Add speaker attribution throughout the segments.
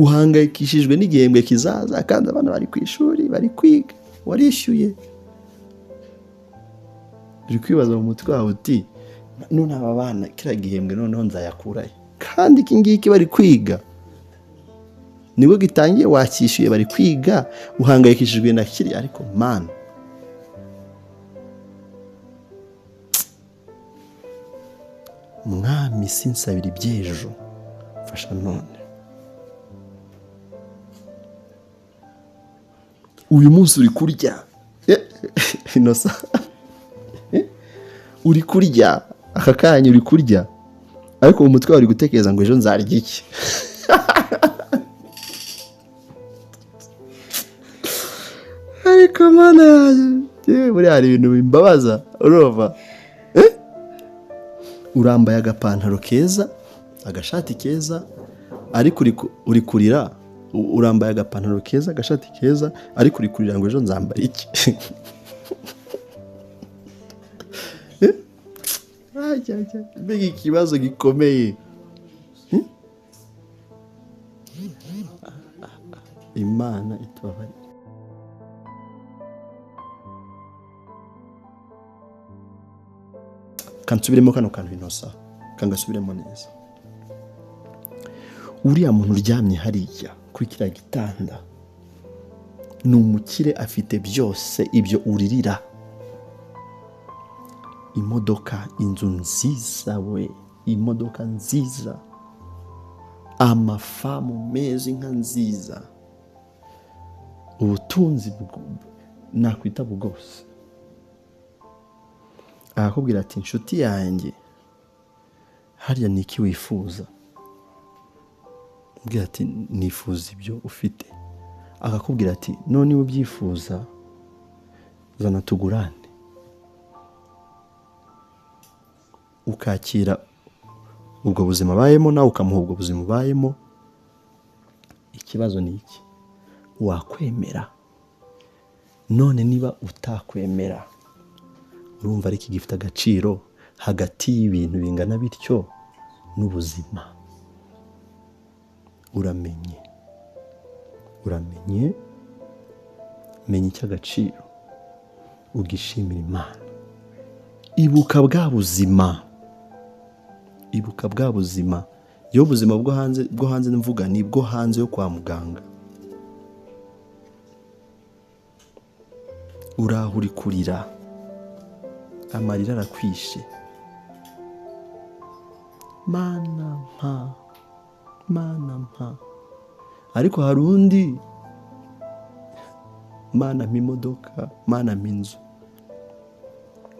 Speaker 1: uhangayikishijwe n'igihembwe kizaza kandi abana bari ku ishuri bari kwiga warishyuye. Uri kwibaza mu mutwe wawe uti none aba bana kira gihembwe noneho nzayakurahe, kandi iki ngiki bari kwiga nibwo gitangiye wakishyuye bari kwiga uhangayikishijwe na kiri. Ariko man, mwami sinsabira iby'ejo, fasha none. Uyu munsi uri kurya inosa uri kurya aka kanya uri kurya, ariko mu mutwe wari gutekereza ngo ejo nzarya iki. Ariko mana yanjye buri hari ibintu bimbabaza. Urumva urambaye agapantaro keza agashati keza ariko uri kurira. Urambaye agapantaro keza agashati keza ariko uri kurira ngo ejo nzambara iki. Mbega ikibazo gikomeye. Imana itubabarire. Kansubiremo kano kantu inosa, kangasubiremo neza. Uriya muntu uryamye hariya kuri kiriya gitanda ni umukire, afite byose ibyo uririra. Imodoka, inzu nziza, we imodoka nziza, amafamu meza, inka nziza, ubutunzi nakwita bwose. Akakubwira ati inshuti yanjye hariya ni iki wifuza? Ubwira ati nifuza ibyo ufite. Akakubwira ati none niba ubyifuza zana tugurane. Ukakira ubwo buzima bayemo nawe ukamuha ubwo buzima bayemo. Ikibazo ni iki? Wakwemera? None niba utakwemera, urumva ari iki gifite agaciro hagati y'ibintu bingana bityo n'ubuzima? Uramenye menya icy'agaciro, ugishimira Imana. Ibuka bwa buzima. Iyo ubuzima bwo hanze mvuga ni bwo hanze yo kwa muganga. Uraho uri kurira, amarira arakwishe. Mana mpa. Ariko hari undi, Mana mpa imodoka, Mana mpa inzu,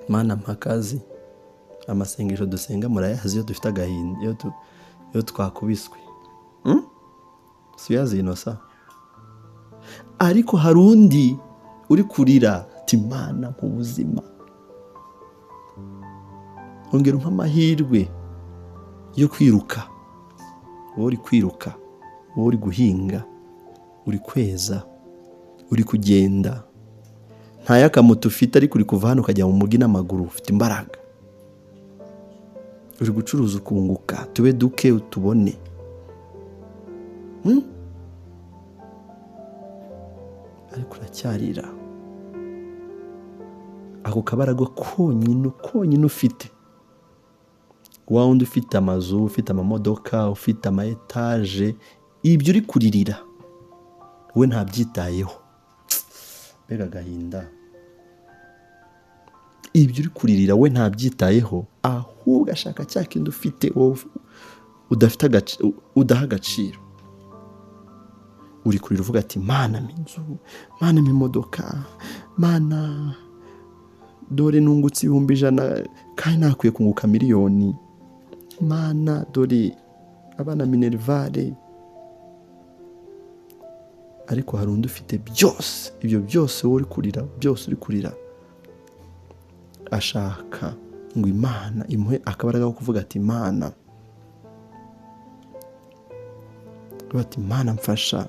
Speaker 1: Mana mpa akazi. Amasengesho dusenga murayazi iyo dufite agahinda, iyo twakubiswe. Siyazi inosa. Ariko hari undi uri kurira ati Mana mu buzima ongera umpa amahirwe yo kwiruka. Wowe uri kwiruka, wowe uri guhinga, uri kweza, uri kugenda, nta yakamoto ufite ariko uri kuva hano ukajya mu mugi n'amaguru, ufite imbaraga. Uri gucuruza ukunguka, tube duke utubone. Ariko uracyarira. Ako kabaraga konyine ufite. Wa wundi ufite amazu, ufite amamodoka, ufite ama etaje, ibyo uri kuririra we ntabyitayeho. Mbega agahinda. Ibyo uri kuririra we ntabyitayeho, ahubwo ashaka cya kindi ufite wowe udafite agaciro, udaha agaciro. Uri kurira uvuga ati Mana minzu, Mana imodoka, Mana dore nungutse 100,000 kandi nakwiye kunguka miliyoni, Mana dore abana minervare. Ariko hari undi ufite byose, ibyo byose wowe uri kurira, byose uri kurira. Ashaka ngo Imana imuhe akabaraga ko kuvuga ati Mana, bati Mana mfasha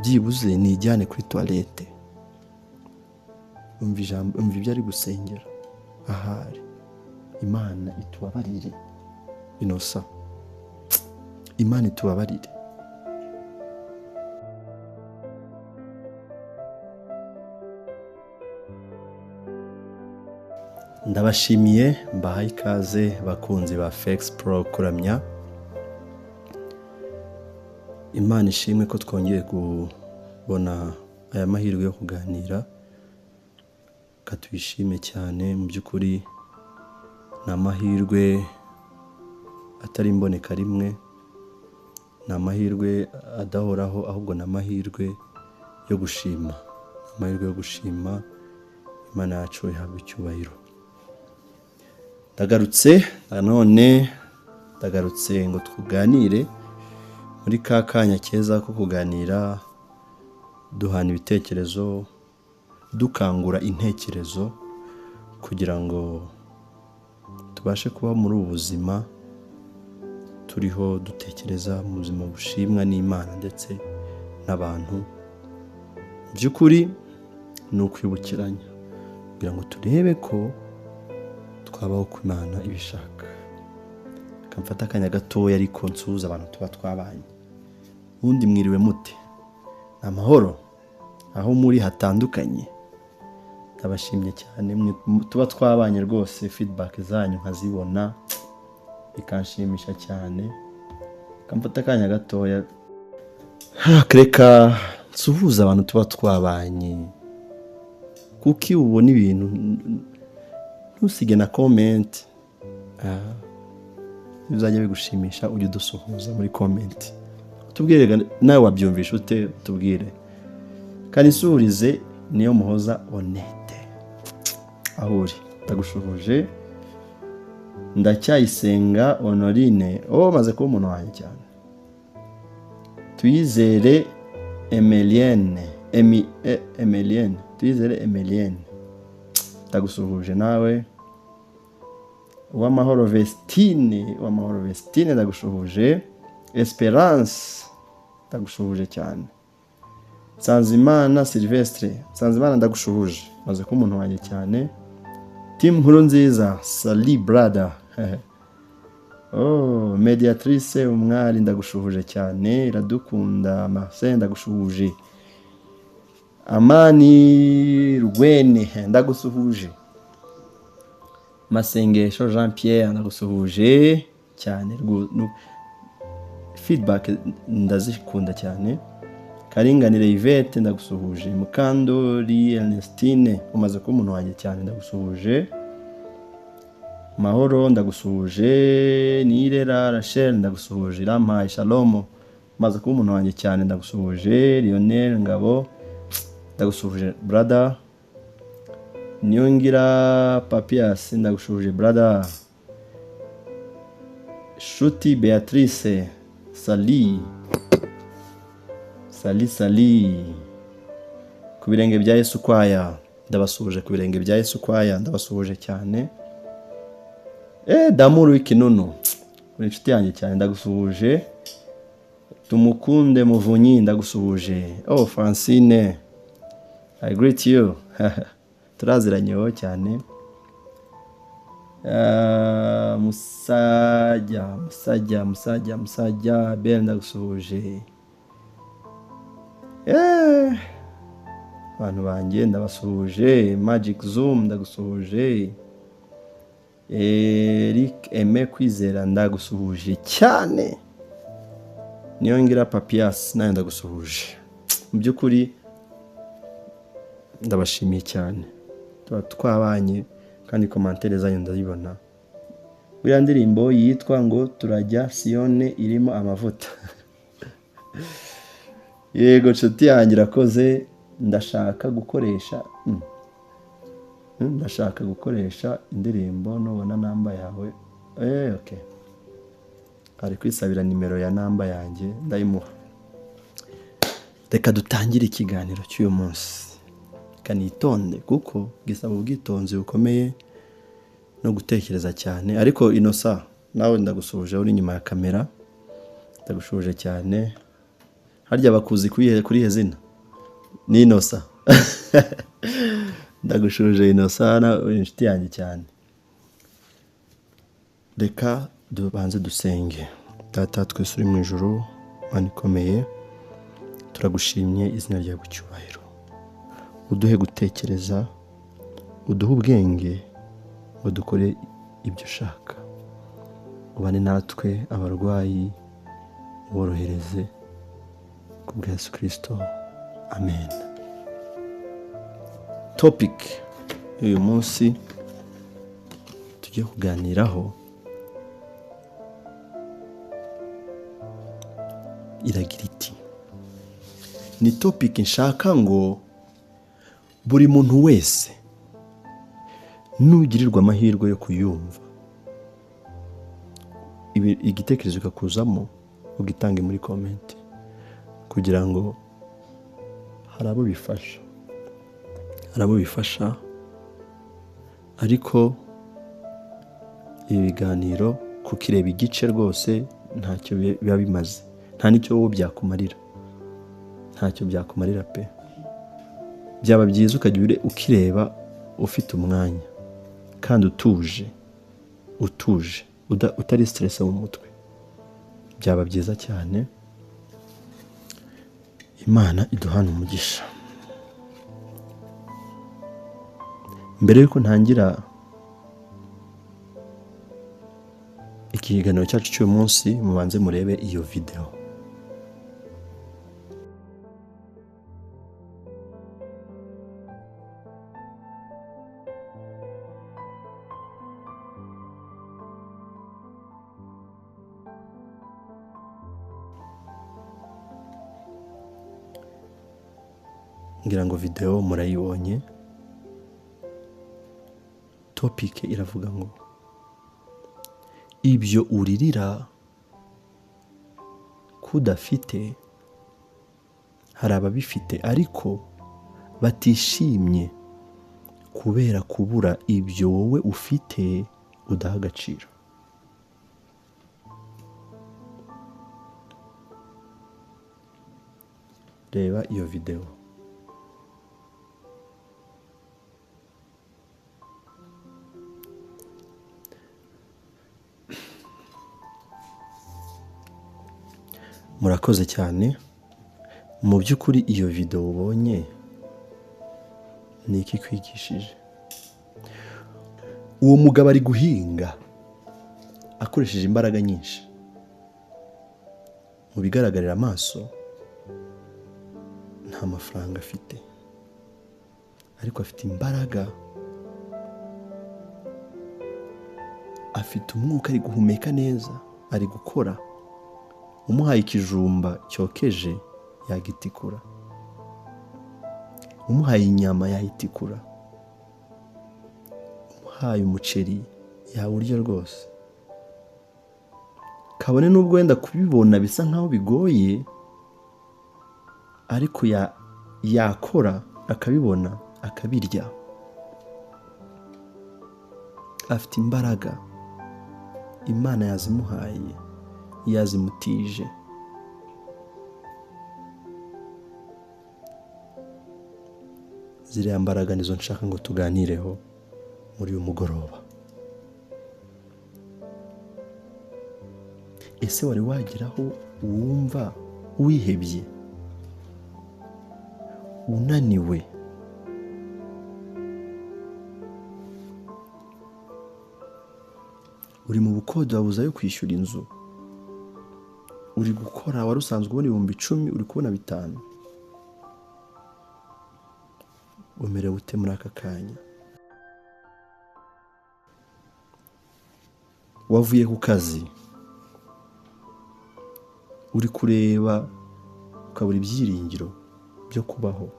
Speaker 1: byibuze nijyane kuri toilette. Umva ibyo ari gusengera. Ahari Imana itubabarire inosa. Imana itubabarire. Ndabashimiye mbahaye ikaze bakunzi ba Fex Pro kuramya. Imana ishimwe ko twongeye kubona aya mahirwe yo kuganira, katwishime cyane. Mu by'ukuri ni amahirwe atari imboneka rimwe, ni amahirwe adahoraho, ahubwo ni amahirwe yo gushima, amahirwe yo gushima. Imana yacu ihabwa icyubahiro. Ndagarutse ngo tuganire muri ka kanya keza ko kuganira, duhana ibitekerezo, dukangura intekerezo kugira ngo tubashe kuba muri ubu buzima turiho dutekereza mu buzima bushimwa n'Imana ndetse n'abantu. By'ukuri ni ukwibukiranya kugira ngo turebe ko twabaho ku Imana ibishaka. Kamfata akanya gatoya ariko nsuhuza abantu tuba twabanye. Ubundi mwiriwe mute? Amahoro aho muri hatandukanye. Ndabashimye cyane tuba twabanye rwose, feedback zanyu nkazibona bikanshimisha cyane. Kamfata akanya gatoya reka nsuhuza abantu tuba twabanye. Kuki ubona ibintu ntusige na comment, bizajya bigushimisha, ujye udusuhuza muri comment. Tubwire nawe wabyumvisha ute, tubwire. Kandi isuhurize niyo muhoza Honete aho uri, ndagushuhuje. Ndacyayisenga Honorine, maze kuba umuntu wanjye cyane. Tuyizere Emilienne, Tuyizere Emilienne, ndagusuhuje nawe. Uwamahoro Vestine, ndagushuhuje. Esperance, ndagushuhuje cyane. Sanzimana Silvestre, ndagushuhuje, maze kuba umuntu wanjye cyane. Team nkuru nziza, Sali brother. Mediatrice umwari, ndagushuhuje cyane. Iradukunda Marcel, ndagushuhuje. Amani Rwene, ndagusuhuje. Masengesho Jean Pierre, ndagusuhuje cyane. Feedback ndazikunda cyane. Karinganire Yvette, ndagusuhuje. Mukandori Ernestine, umaze kuba umuntu wanjye cyane, ndagusuhuje. Mahoro, ndagusuhuje. Nirera Rachel, ndagusuhuje. Rampaye Shalom, umaze kuba umuntu wanjye cyane, ndagusuhuje. Lionel Ngabo, ndagusuhuje brother. Niyongira Papias, ndagusuhuje brother. Shuti Beatrice, Sali ku birenge bya Yesu kwaya, ndabasuhuje. Ku birenge bya Yesu kwaya, ndabasuhuje cyane. Damuru w'ikinunu, uri inshuti yanjye cyane, ndagusuhuje. Tumukunde Muvunyi, ndagusuhuje. Francine, I greet you. Turaziranyeho cyane. Musajya Ben, ndagusuhuje. Abantu banjye ndabasuhuje. Magic Zoom, ndagusuhuje. Eric Aime Kwizera, ndagusuhuje cyane. Niyongira Papias, nayo ndagusuhuje. Mu by'ukuri ndabashimiye cyane, tuba twabanye kandi commentaire zanyu ndazibona. Buriya ndirimbo yitwa ngo turajya Sione irimo amavuta. Yego nshuti yanjye irakoze. Ndashaka gukoresha indirimbo nubona namba yawe. Okay. Ari kwisabira nimero ya namba yanjye, ndayimuha. Reka dutangire ikiganiro cy'uyu munsi. Kanitonde kuko gisaba ubwitonzi bukomeye no gutekereza cyane. Ariko Inosa, nawe ndagusuhuje uri inyuma ya kamera, ndagusuhuje cyane. Harya bakuzi kuri hezina ni Inosa. Ndagusuhuje Inosa, uri inshuti yanjye cyane. Reka dubanze dusenge. Data twese uri mu ijuru, Mana ikomeye, turagushimye, izina ryawe cyubahiro. Uduhe gutekereza, uduhe ubwenge, ngo dukore ibyo ushaka. Ubane natwe abarwayi, worohereze ku bwa Yesu Kristo. Amen. Topic uyu munsi tugiye kuganiraho iragira iti, ni topic nshaka ngo buri muntu wese nugirirwa amahirwe yo kuyumva, igitekerezo kikakuzamo ugitange muri comment kugira ngo hari abo bifasha, ariko ibi biganiro kukireba igice rwose ntacyo biba bimaze, nta n'icyo wowe byakumarira pe. Byaba byiza ukajya ukireba ufite umwanya kandi utuje utari stress mu mutwe, byaba byiza cyane. Imana iduhana umugisha. Mbere yuko ntangira ikiganiro cyacu cy'uyu munsi, mubanze murebe iyo video. Ngira ngo video murayibonye. Topic iravuga ngo ibyo uririra kudafite, hari ababifite ariko batishimye kubera kubura ibyo wowe ufite udaha agaciro. Reba iyo video. Murakoze cyane. Mu by'ukuri iyo video ubonye ni iki kwigishije? Uwo mugabo ari guhinga akoresheje imbaraga nyinshi. Mu bigaragarira amaso nta mafaranga afite, ariko afite imbaraga, afite umwuka, ari guhumeka neza, ari gukora. Umuhaye ikijumba cyokeje yagitikura, umuhaye inyama yayitikura, umuhaye umuceri yawurya rwose. Kabone n'ubwo wenda kubibona bisa nkaho bigoye, ariko yakora akabibona akabirya. Afite imbaraga Imana yazimuhaye, yazimutije. Ziriya mbaraga nizo nshaka ngo tuganireho muri uyu mugoroba. Ese wari wageraho wumva wihebye, unaniwe, uri mu bukode wabuze ayo kwishyura inzu, uri gukora, wari usanzwe ubona 10,000 uri kubona 5, umerewe ute muri aka kanya? Wavuye ku kazi, uri kureba ukabura ibyiringiro byo kubaho,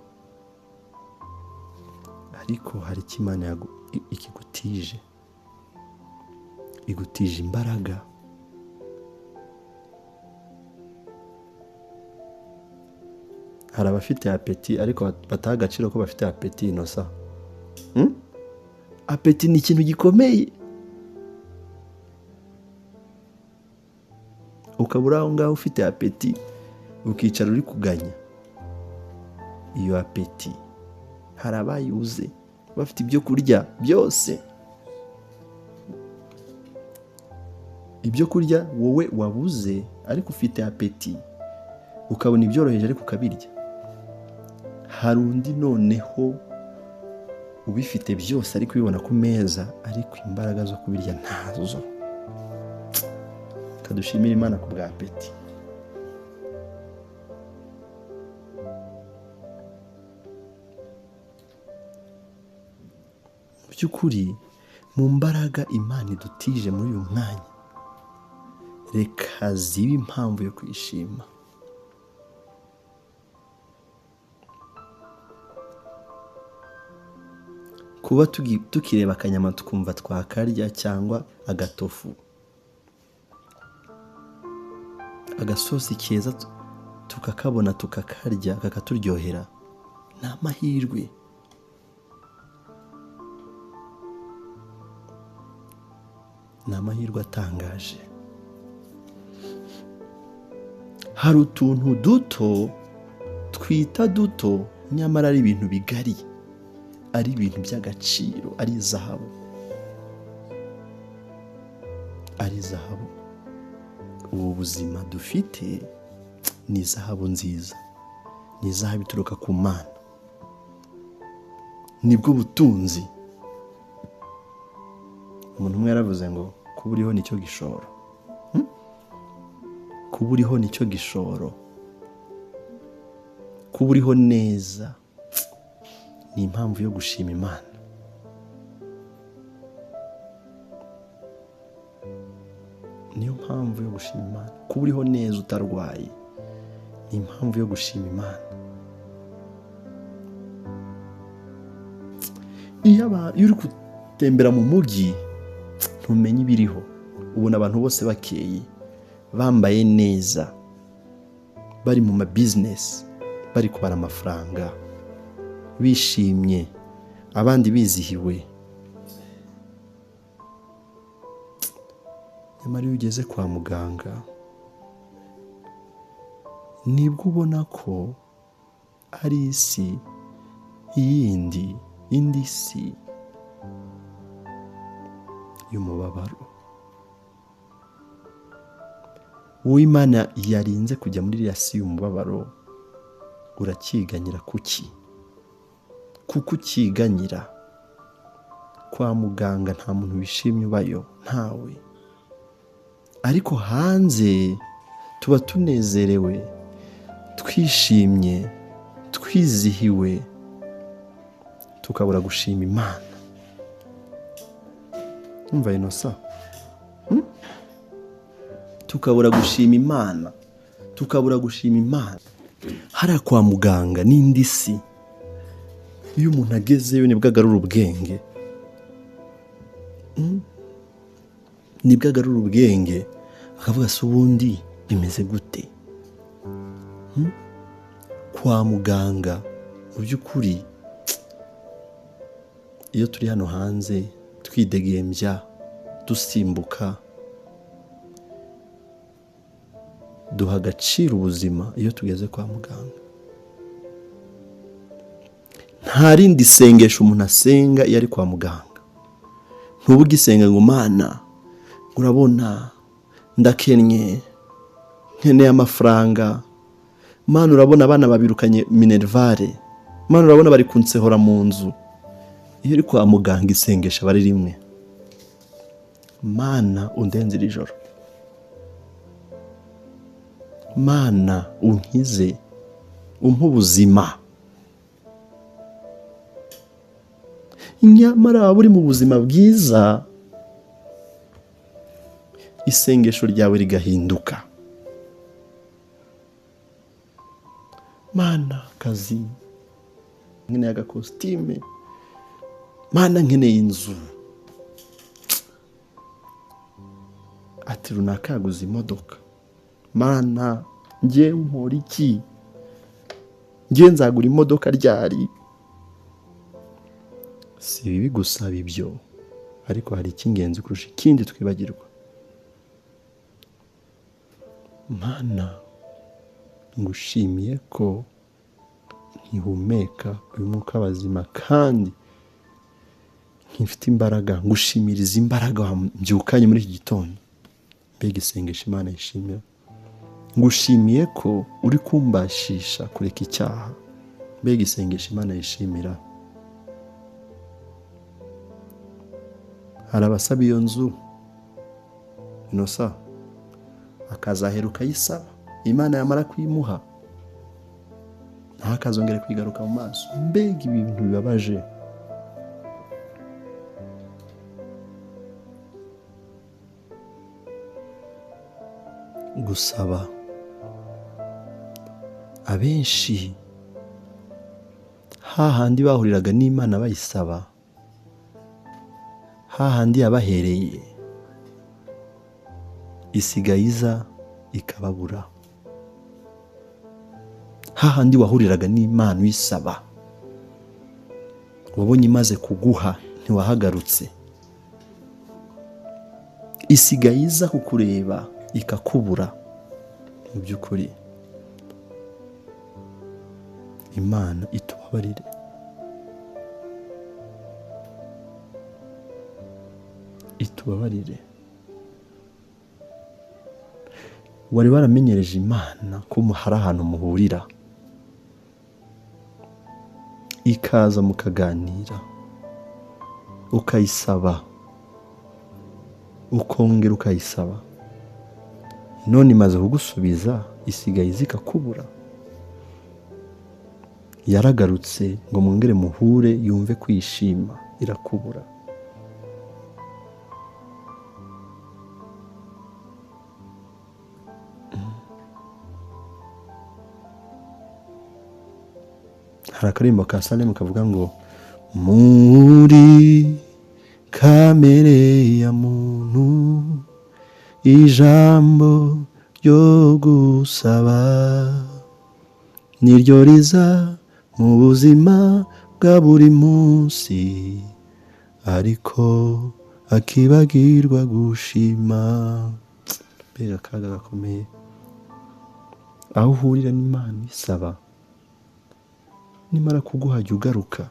Speaker 1: ariko hari icyo Imana ikigutije, igutije imbaraga. Hari abafite apeti ariko bataha agaciro ko bafite apeti inosa. Apeti ni ikintu gikomeye. Ukabura aho ngaho ufite apeti, ukicara uri kuganya. Iyo apeti hari abayuze bafite ibyo kurya byose. Ibyo kurya wowe wabuze ariko ufite apeti, ukabona ibyoroheje ariko ukabirya. Hari undi noneho ubifite byose ari kubibona ku meza, ariko imbaraga zo kubirya ntazo. Kadushimira Imana ku bwa apeti. Mu by'ukuri mu mbaraga Imana idutije muri uyu mwanya, reka zibe impamvu yo kwishima. Kuba tukireba akanyama tukumva twakarya, cyangwa agatofu, agasosi keza tukakabona tukakarya kakaturyohera, ni amahirwe. Ni amahirwe atangaje. Hari utuntu duto twita duto, nyamara ari ibintu bigari, ari ibintu by'agaciro, ari zahabu. Ari zahabu. Ubu buzima dufite ni zahabu nziza, ni zahabu ituruka ku Mana, nibwo butunzi. Umuntu umwe yaravuze ngo kuba uriho nicyo gishoro. Kuba uriho nicyo gishoro. Kuba uriho neza ni impamvu yo gushima Imana. Niyo mpamvu yo gushima Imana. Kuba uriho neza utarwaye ni impamvu yo gushima Imana. Iyo uri gutembera mu mujyi ntumenye ibiriho, ubona abantu bose bakeye, bambaye neza, bari mu ma business, bari kubara amafaranga, bishimye, abandi bizihiwe. Nyamara iyo ugeze kwa muganga nibwo ubona ko ari isi yindi, indi si y'umubabaro. Wowe Imana yarinze kujya muri iriya si y'umubabaro, urakiganyira kuki? Kuko ukiganyira. Kwa muganga nta muntu wishimye ubayo, ntawe. Ariko hanze tuba tunezerewe, twishimye, twizihiwe, tukabura gushima Imana. Umva inosa? Tukabura gushima Imana, tukabura gushima Imana. Hariya kwa muganga n'indi si, iyo umuntu agezeyo nibwo agarura ubwenge. Nibwo agarura ubwenge, akavuga se ubundi bimeze gute? Kwa muganga mu by'ukuri iyo turi hano hanze twidegembya, dusimbuka, duha agaciro ubuzima. Iyo tugeze kwa muganga nta rindi sengesho umuntu asenga iyo ari kwa muganga. Ntuba ugisenga ngo Mana urabona ndakennye, nkeneye amafaranga, Mana urabona abana babirukanye minervare, Mana urabona bari kunsehora mu nzu. Iyo uri kwa muganga isengesha bari rimwe: Mana undenzire ijoro, Mana unkize, umpe ubuzima. Nyamara waba uri mu buzima bwiza, isengesho ryawe rigahinduka: Mana kazi, nkeneye agakositime, Mana nkeneye inzu. Ati runaka yaguze imodoka, Mana njye nkora iki? Njye nzagura imodoka ryari? Si bibi gusaba ibyo, ariko hari icy'ingenzi kurusha ikindi twibagirwa. Mana ngushimiye ko nkihumeka uyu mwuka w'abazima, kandi nkifite imbaraga. Ngushimiriza imbaraga wambyukanye muri iki gitondo. Mbega isengesho Imana yishimira. Ngushimiye ko uri kumbashisha kureka icyaha. Mbega isengesho Imana yishimira. hari abasaba iyo nzu inosa akazaheruka ayisaba, Imana yamara kuyimuha ntakazongere kwigaruka mu maso. Mbega ibintu bibabaje. Gusaba abenshi hahandi bahuriraga n'Imana bayisaba, hahandi yabahereye isigaye iza ikababura. Hahandi wahuriraga n'Imana uyisaba, wabonye imaze kuguha ntiwahagarutse, isigaye iza kukureba ikakubura. Mu by'ukuri Imana itubabarire. Itubabarire. Wari waramenyereje Imana ko hari ahantu muhurira, ikaza mukaganira, ukayisaba, ukongera ukayisaba, none imaze kugusubiza isigaye iza ikakubura. Yaragarutse ngo mwongere muhure yumve kwishima, irakubura. Hari akarimbo ka Salemu kavuga ngo muri kamere ya muntu ijambo ryo gusaba niryo riza mu buzima bwa buri munsi, ariko akibagirwa gushima. Mbega akaga gakomeye. Aho uhurira n'Imana isaba, nimara kuguha jya ugaruka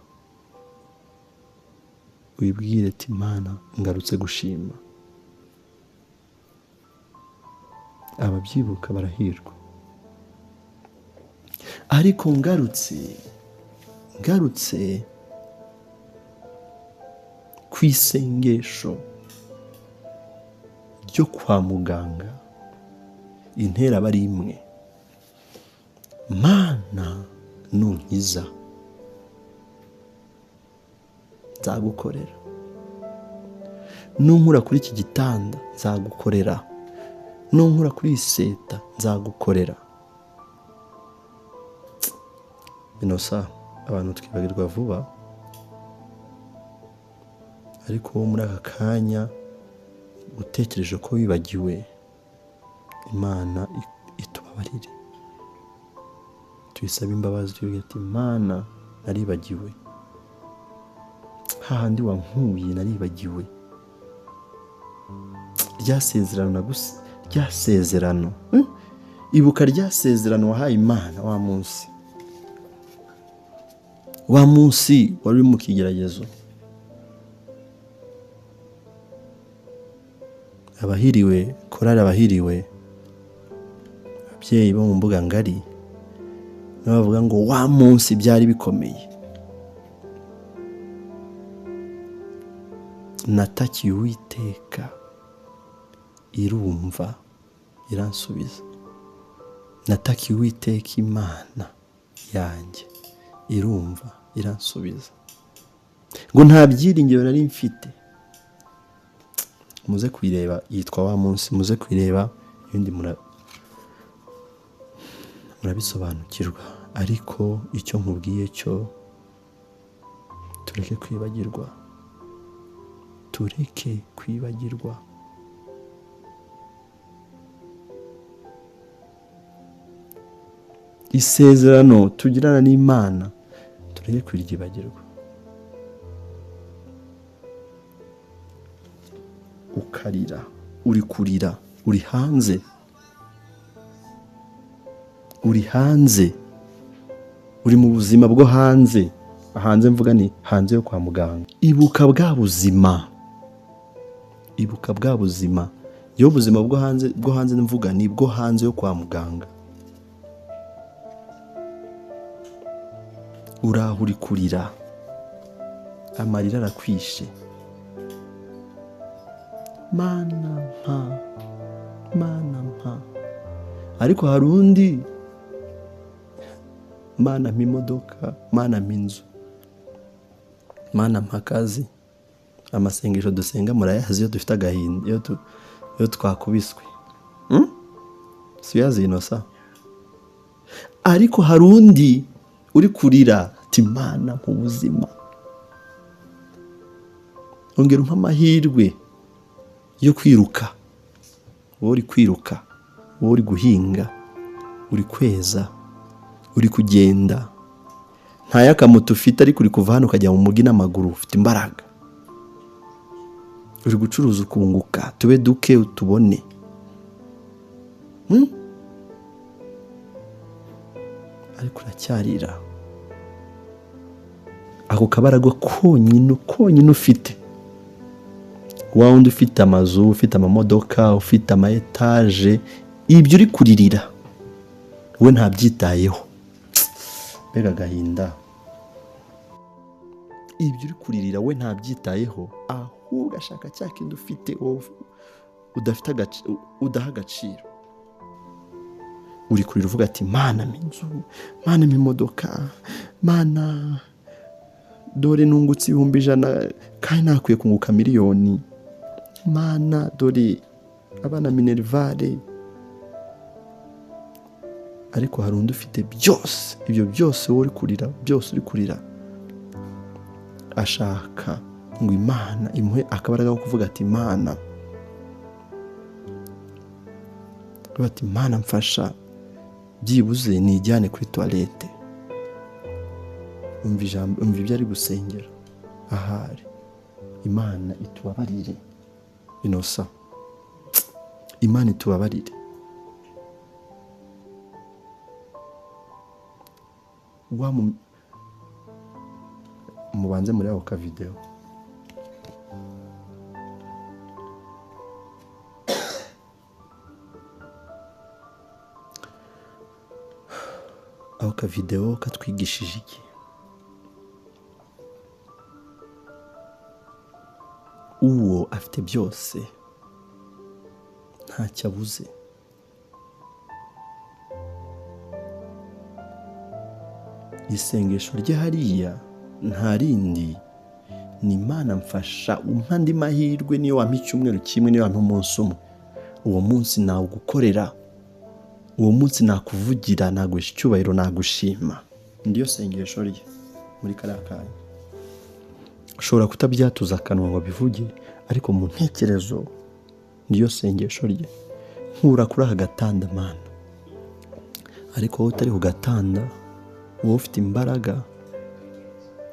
Speaker 1: wibwire ati Imana ngarutse gushima. Ababyibuka barahirwa. Ariko ngarutse ku isengesho ryo kwa muganga, intera aba ari imwe. Mana nunkiza nzagukorera, nunkura kuri iki gitanda nzagukorera, nunkura kuri iyi seta nzagukorera. Inosa abantu twibagirwa vuba, ariko wo muri aka kanya utekereje ko wibagiwe, Imana itubabarire. Tuyisabe imbabazi tuvuge ati Imana naribagiwe, hahandi wankuye naribagiwe, rya sezerano ibuka rya sezerano wahaye Imana wa munsi wari uri mu kigeragezo. Abahiriwe, korari abahiriwe, ababyeyi bo mu mbuga ngari bavuga ngo wa munsi byari bikomeye, natakiye Uwiteka irumva iransubiza. Natakiye Uwiteka Imana yanjye irumva iransubiza. Ngo nta byiringiro nari mfite. Muze kwireba, yitwa wa munsi, muze kwireba ibindi murabisobanukirwa. Ariko icyo nkubwiye cyo, tureke kwibagirwa, tureke kwibagirwa. Isezerano tugirana n'Imana tureke kuryibagirwa. Ukarira, uri kurira, uri hanze, uri mu buzima bwo hanze. Hanze mvuga ni hanze yo kwa muganga. Ibuka bwa buzima. Iyo ubuzima bwo hanze mvuga ni bwo hanze yo kwa muganga. Uraho uri kurira, amarira arakwishe. mana mpa. Ariko hari undi, mana mpa imodoka, mana mpa inzu, mana mpa akazi. Amasengesho dusenga murayazi iyo dufite agahinda, iyo twakubiswe, si uyazi inosa. Ariko hari undi uri kurira ati mana mu buzima ongera umpa amahirwe yo kwiruka. Wowe uri kwiruka, wowe uri guhinga, uri kweza, uri kugenda, nta y'akamoto ufite ariko uri kuva hano ukajya mu mugi n'amaguru, ufite imbaraga, uri gucuruza ukunguka, tube duke utubone. Ariko uracyarira. Ako kabaraga konyine ufite, wa wundi ufite amazu, ufite amamodoka, ufite ama etaje, ibyo uri kuririra we ntabyitayeho. Mbega agahinda. Ibyo uri kuririra we ntabyitayeho, ahubwo ashaka cya kindi ufite wowe udafite udaha agaciro. Uri kurira uvuga ati mana minzu, mana imodoka, mana dore nungutse 100,000 kandi nakwiye kunguka miliyoni, mana dore abana minervare. Ariko hari undi ufite byose, ibyo byose wowe uri kurira, byose uri kurira, ashaka ngo Imana imuhe akabaraga ko kuvuga ati mana, ati mana mfasha byibuze nijyane kuri toilette. Umva ibyo ari gusengera. Ahari Imana itubabarire inosa, Imana itubabarire. Mubanze muri ako ka video. Ako ka video katwigishije iki? Uwo afite byose ntacyo abuze. Isengesho rye hariya nta rindi, ni Imana mfasha umpa andi mahirwe, niyo wampa icyumweru kimwe, niyo wampa umunsi umwe, uwo munsi nawugukorera, uwo munsi nakuvugira, naguhisha icyubahiro, nagushima. Ndiyo sengesho rye muri kariya kanya. Ushobora kutabyatuza akanwa ngo bivuge, ariko mu ntekerezo ndiyo sengesho rye. Nkura kuri aka gatanda mana, ariko wowe utari ku gatanda, wowe ufite imbaraga,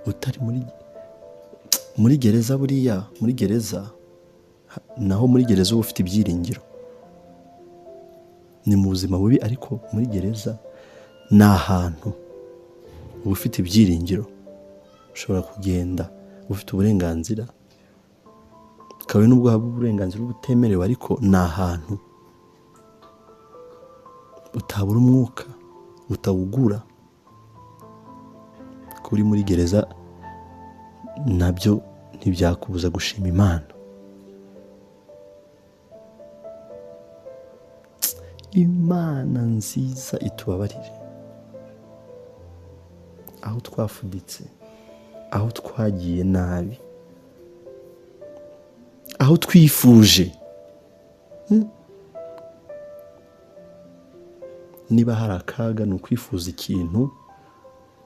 Speaker 1: utari muri gereza. Buriya muri gereza, naho muri gereza uba ufite ibyiringiro. Ni mu buzima bubi, ariko muri gereza ni ahantu uba ufite ibyiringiro. Ushobora kugenda ufite uburenganzira, kabone n'ubwo haba uburenganzira butemerewe, ariko ni ahantu utabura umwuka, utawugura. Kuri muri gereza nabyo ntibyakubuza gushima Imana. Imana nziza itubabarire aho twafuditse, aho twagiye nabi, aho twifuje. Niba hari akaga ni ukwifuza ikintu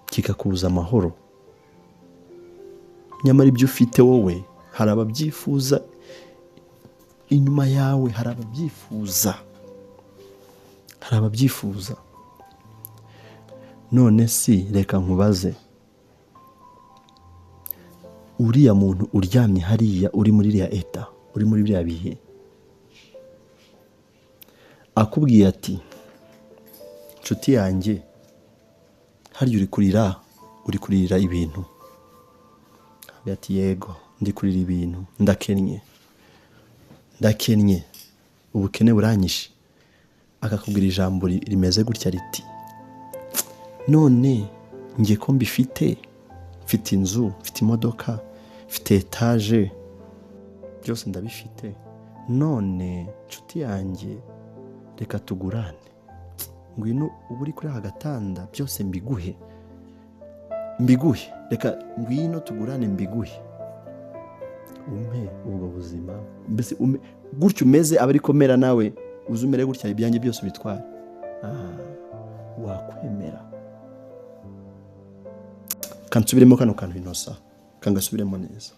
Speaker 1: kikakubuza amahoro, nyamara ibyo ufite wowe hari ababyifuza, inyuma yawe hari ababyifuza. None si reka nkubaze, uriya muntu uryamye hariya, uri muri iriya eta, uri muri bya bihe, akubwiye ati nshuti yanjye, harya uri kuririra ibintu? Ati yego ndi kurira ibintu, ndakennye, ubukene buranyishe. Akakubwira ijambo rimeze gutya riti, none njye ko mbifite, mfite inzu, mfite imodoka, mfite etaje, byose ndabifite, none nshuti yanjye reka tugurane, ngwino uba uri kuri aka gatanda byose mbiguhe, reka ngwino tugurane mbiguhe, umpe ubwo buzima, mbese gutyo umeze aba ariko mera nawe uzumere gutya ibyanjye byose ubitware. Wakwemera? kansubiremo kano kantu inosa, kangasubiremo neza.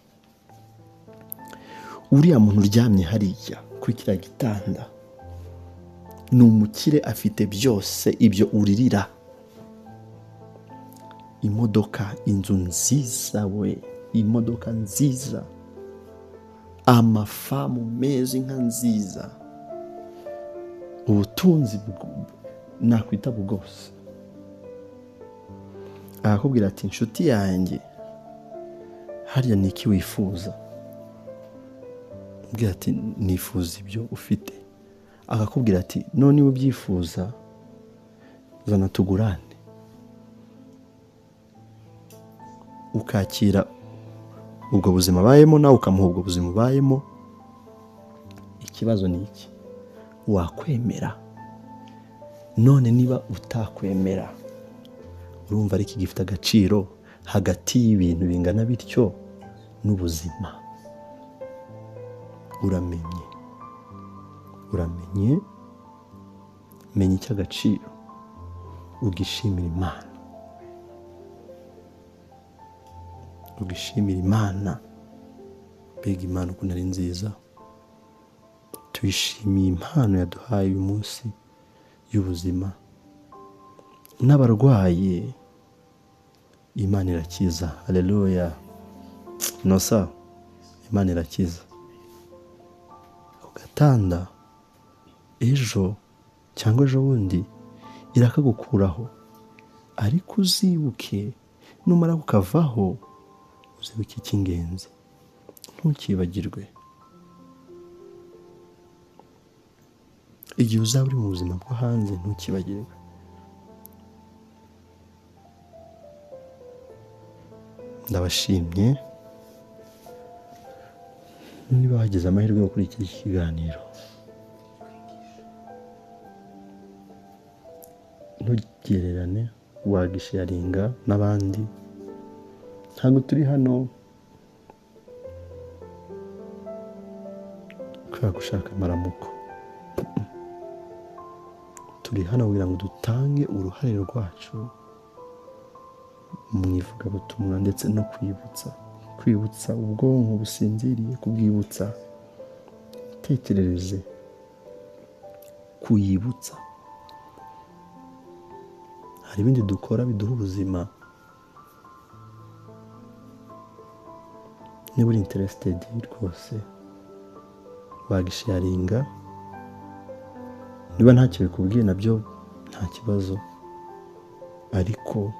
Speaker 1: Uriya muntu uryamye hariya kuri kiriya gitanda ni umukire, afite byose ibyo uririra, imodoka, inzu nziza, imodoka nziza, amafamu meza, inka nziza, ubutunzi nakwita bwose. Akakubwira ati inshuti yanjye hariya ni iki wifuza? Ubwira ati nifuza ibyo ufite. Akakubwira ati none niba ubyifuza zana tugurane, ukakira ubwo buzima bayemo nawe ukamuha ubwo buzima ubayemo. Ikibazo ni iki? Wakwemera? None niba utakwemera, urumva ariko gifite agaciro hagati y'ibintu bingana bityo n'ubuzima. Uramenye, menya icy'agaciro, ugishimira Imana. Mbega Imana ukuntu ari nziza! Tuyishimiye impano yaduhaye uyu munsi y'ubuzima. N'abarwaye Imana irakiza. Haleluya! Nosa, Imana irakiza. Ugatanda ejo cyangwa ejo bundi irakagukuraho, ariko uzibuke numara kukavaho, uzibuke icy'ingenzi, ntukibagirwe. Igihe uzaba uri mu buzima bwo hanze, ntukibagirwe. Ndabashimye niba wagize amahirwe yo kuri iki kiganiro. Ntugererane, wagisharinga n'abandi. Ntabwo turi hano kubera gushaka amaramuko, turi hano kugira ngo dutange uruhare rwacu mu ivugabutumwa ndetse no kwibutsa ubwonko businziriye, kubwibutsa, tekerereze, kuyibutsa. Hari ibindi dukora biduha ubuzima. Niba uri interested rwose wagisharinga, niba ntacyo bikubwiye nabyo nta kibazo, ariko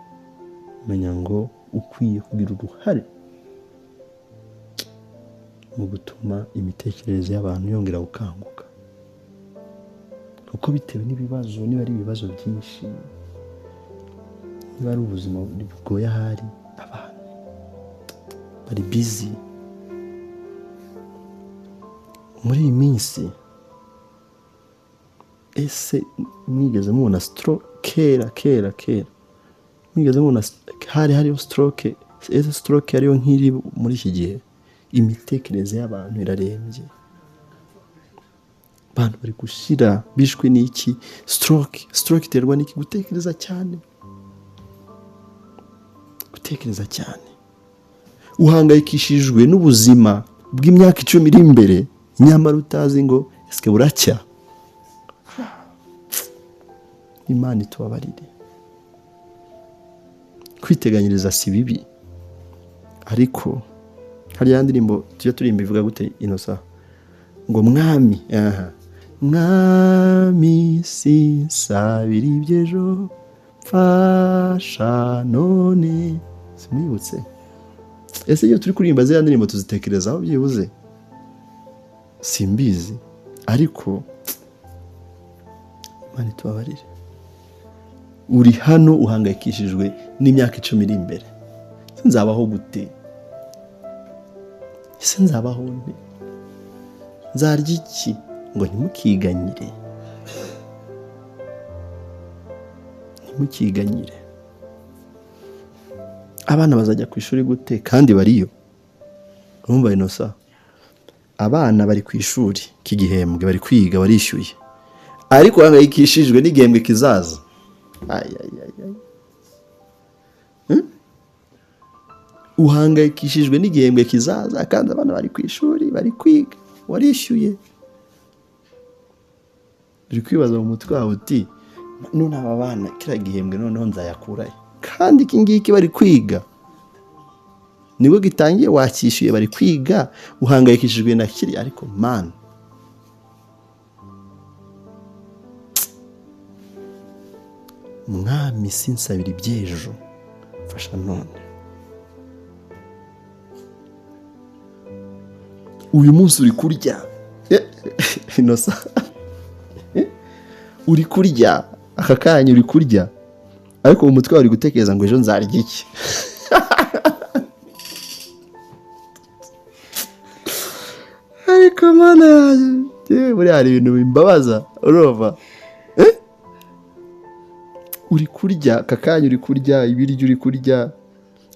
Speaker 1: menya ngo ukwiye kugira uruhare mu gutuma imitekerereze y'abantu yongera gukanguka. Kuko bitewe n'ibibazo, niba ari ibibazo byinshi, niba ari ubuzima bugoye, ahari abantu bari busy muri iyi minsi. Ese mwigeze mubona stroke? Kera mwigeze mubona hariho stroke? Ese stroke ariyo nk'iri muri iki gihe? Imitekerereze y'abantu irarembye, abantu bari gushira. Bishwe n'iki? Stroke iterwa n'iki? Gutekereza cyane. Uhangayikishijwe n'ubuzima bw'imyaka 10 iri imbere, nyamara utazi ngo ese buracya. Imana itubabarire. Kwiteganyiriza si bibi, ariko hari ya ndirimbo tujya turimba ivuga gute inosa, ngo mwami sinsabira iby'ejo, mfasha none. Simwibutse? Ese iyo turi kuririmba ziriya ndirimbo tuzitekerezaho byibuze? Simbizi, ariko Imana itubabarire. Uri hano uhangayikishijwe n'imyaka 10 iri imbere. Nzabaho gute? Ese nzabaho nte? nzarya iki? Ngo ntimukiganyire, ntimukiganyire. Abana bazajya ku ishuri gute kandi bariyo? Urumva inosa, abana bari ku ishuri k'igihembwe, bari kwiga, barishyuye, ariko bahangayikishijwe n'igihembwe kizaza. Uhangayikishijwe n'igihembwe kizaza kandi abana bari ku ishuri, bari kwiga, warishyuye. Uri kwibaza mu mutwe wawe uti none aba bana kiriya gihembwe noneho nzayakurahe? Kandi iki ngiki bari kwiga, nibwo gitangiye, wakishyuye, bari kwiga, uhangayikishijwe na kiri. Ariko man, mwami sinsabira iby'ejo, mfasha none. Uyu munsi uri kurya inosa, uri kurya aka kanya, uri kurya, ariko mu mutwe wawe uri gutekereza ngo ejo nzarya iki? Ariko mana yanjye, buriya hari ibintu bimbabaza, urumva? Uri kurya aka kanya, uri kurya ibiryo, uri kurya,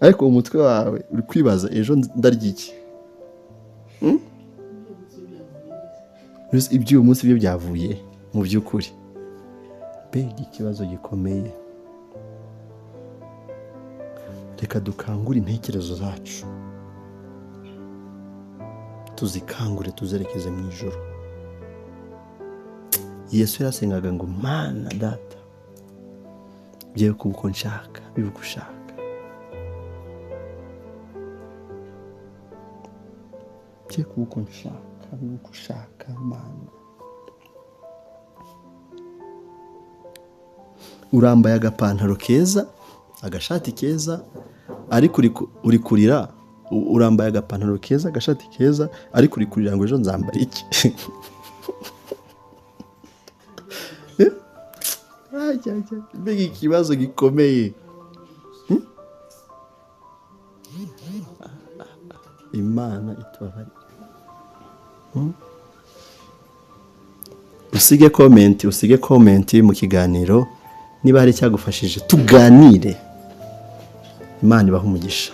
Speaker 1: ariko mu mutwe wawe uri kwibaza ejo ndarya iki? Iby'uyu munsi byo byavuye mu by'ukuri. Mbega ikibazo gikomeye. Reka dukangure intekerezo zacu, tuzikangure, tuzerekeze mu ijuru. Yesu yarasengaga ngo mana data, byewe kuba uko nshaka, bibe uko ushaka. Byewe kuba uko nshaka, bibe uko ushaka mana. Urambaye agapantaro keza, agashati keza, ariko uri kurira. Urambaye agapantaro keza, agashati keza, ariko uri kurira ngo ejo nzambara iki? Mbega ikibazo gikomeye. Imana itubabarire. Usige komenti mu kiganiro niba hari icyagufashije, tuganire. Imana ibahe umugisha.